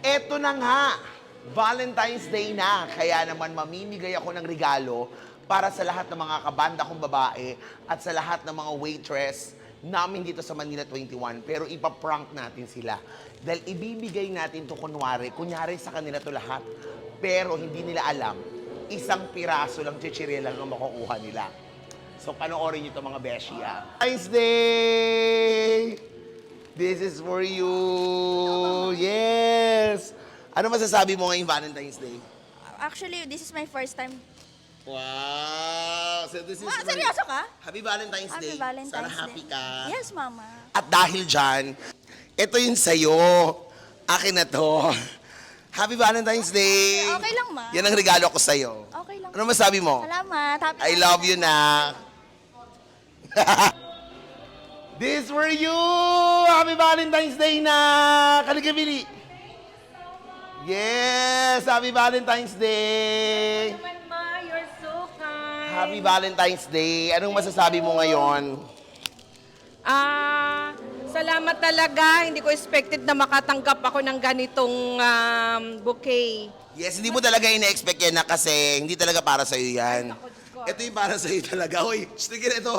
Eto na nga, Valentine's Day na. Kaya naman mamimigay ako ng regalo para sa lahat ng mga kabanda kong babae at sa lahat ng mga waitress namin dito sa Manila 21. Pero ipaprank natin sila. Dahil ibibigay natin to kunyari sa kanila to lahat. Pero hindi nila alam, isang piraso lang chichirya lang ang makukuha nila. So panoorin nyo to mga beshi, ah. Valentine's Day! This is for you! Yes! Ano masasabi mo ngayong Valentine's Day? Actually, this is my first time. Wow! So this is for you. Seryoso ka? Happy Valentine's Day. Happy Valentine's Sana Day. happy ka. Yes, Mama. At dahil dyan, ito yung sa'yo. Akin na to. Happy Valentine's Day! Okay lang, Ma. Yan ang regalo ko sa'yo. Okay lang. Ano masabi mo? Salamat. Happy I love you na. This for you! Happy Valentine's Day na! Kaligabili! Yes! Happy Valentine's Day! naman, Ma. You're so kind. Happy Valentine's Day! Anong masasabi mo ngayon? Salamat talaga. Hindi ko expected na makatanggap ako ng ganitong bouquet. Yes, hindi mo talaga ina-expect yan na kasi hindi talaga para sa'yo yan. Ito yung para sa'yo talaga. Uy, sige na ito.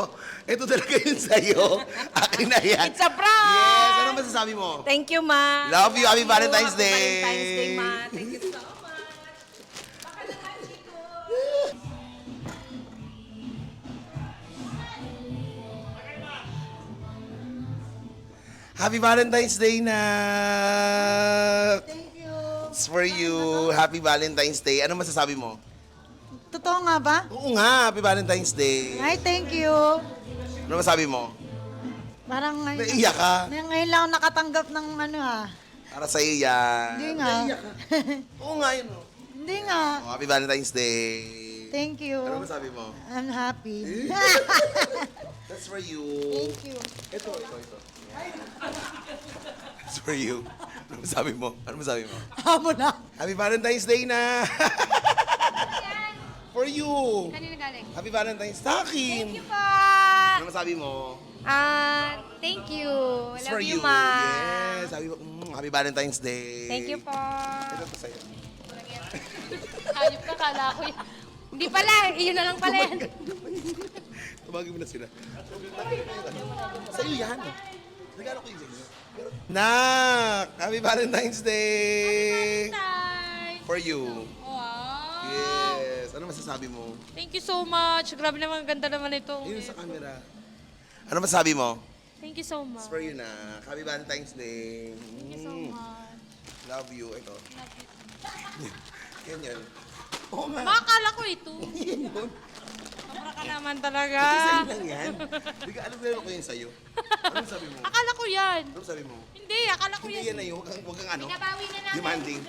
Ito talaga yun sa'yo. Akin na yan. It's a prank! Yes! Anong masasabi mo? Thank you, Ma. Love you. Happy Valentine's Happy Day. Valentine's Day, Ma. Thank you so much. Happy Valentine's Day na! Thank you. It's for you. Happy Valentine's Day. Ano masasabi mo? Totoo nga ba? Oo nga, Happy Valentine's Day. Ay, thank you. Ano masabi mo? Parang ngayon, Naiiyak ka? ngayon lang ako nakatanggap ng ano Para sa'yo yan. Hindi nga. Naiiyak ka? Oo nga yun. Oh. Hindi nga. Oh, Happy Valentine's Day. Thank you. Ano masabi mo? I'm happy. That's for you. Thank you. Ito. That's for you. Ano masabi mo? Ano masabi mo? Amo na. Happy Valentine's Day na! For you! Kanina galing? Happy Valentine's sa akin! Thank you po! Ano masabi mo? Thank you. It's Love for you, Ma. Yes! Happy Valentine's Day! Thank you po. Ito to sa'yo. Hayop ka, kala ko yun. Hindi pala, iyon na lang pala yan. Tumagin mo na sila. Sa'yo yan. Regalo ko yung sa'yo. Nak! Happy Valentine's Day! Hi! For you. Wow! Yes! Ano masasabi mo? Thank you so much. Grabe naman, ganda naman ito. Yun sa camera. Ano masasabi mo? Thank you so It's much. for you na. Happy Valentine's Day. Thank you so much. Love you. Ito. Yan yan. Oo nga. Makakala ko ito. Yan yun. Sobra ka naman talaga. Sa'yo lang yan. Hindi ka alam na ko yun sa'yo. Ano sabi mo? Akala ko yan. Ano sabi mo? Hindi, akala ko Hindi yan. yan na yun. Huwag kang ano. Nabawi na namin. Demanding.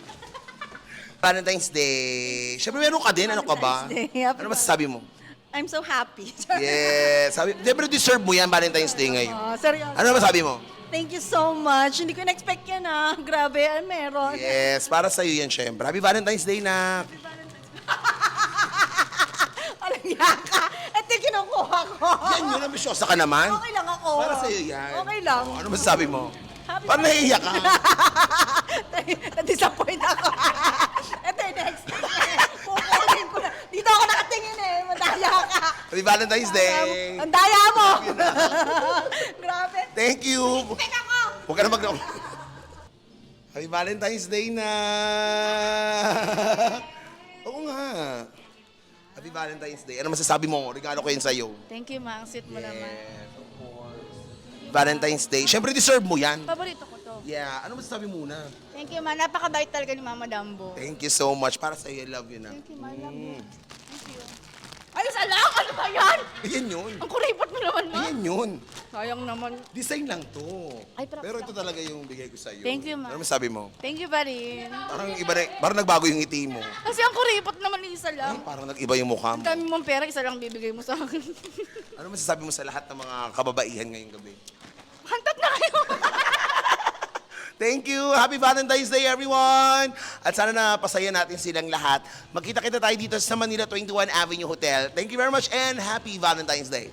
Valentine's Day. Siyempre meron ka din. Ano ka ba? Valentine's Day. Happy Ano masasabi mo? I'm so happy. Yes. Siyempre deserve mo yan Valentine's Day ngayon. Seryoso. Ano masabi mo? Thank you so much. Hindi ko na-expect yan Grabe, meron. Yes. Para sa'yo yan siyempre. Happy Valentine's Day na. Alam niya ka. Ito yung kinukuha ko. Yan yun. Ambisyosa ka naman. Okay lang ako. Para sa'yo yan. Okay lang. Ano masasabi mo? Happy Parang nahihiyak ka. Na-disappoint ako. Ito yung next. Kukunin ko na. Dito ako nakatingin Madaya ka. Happy Valentine's Day. Ang daya mo. Grabe. Thank you. Expect ako. Huwag ka na mag... Happy Valentine's Day na! Oo nga. Happy Valentine's Day. Ano masasabi mo? Regalo ko yun sa'yo. Thank you, Ma. Ang sweet mo naman. Yes, of course. Valentine's Day. Siyempre, deserve mo yan. Paborito ko to. Yeah. Ano masasabi muna? Thank you, Ma. Napakabait talaga ni Mama Dambo. Thank you so much. Para sa'yo, I love you na. Thank you, Ma. Love you. Thank you. Ay, salang! Ano ba yan? Ayan yun. Ang kuripot mo naman, Ma. Ayan yun. Sayang naman. Design lang to. Ay, pero- Pero ito talaga yung bigay ko sa'yo. Thank you, Ma. Ano masabi mo? Thank you pa rin. Parang iba na, parang nagbago yung ngiti mo. Kasi ang kuripot naman isa Ay, lang. parang nag-iba yung mukha mo. Ang dami mong pera, isa lang bibigay mo sa akin. Ano masasabi mo sa lahat ng mga kababaihan ngayong gabi? Hantat na kayo! Thank you! Happy Valentine's Day, everyone! At sana na pasaya natin silang lahat. Magkita-kita tayo dito sa Manila 21 Avenue Hotel. Thank you very much and Happy Valentine's Day!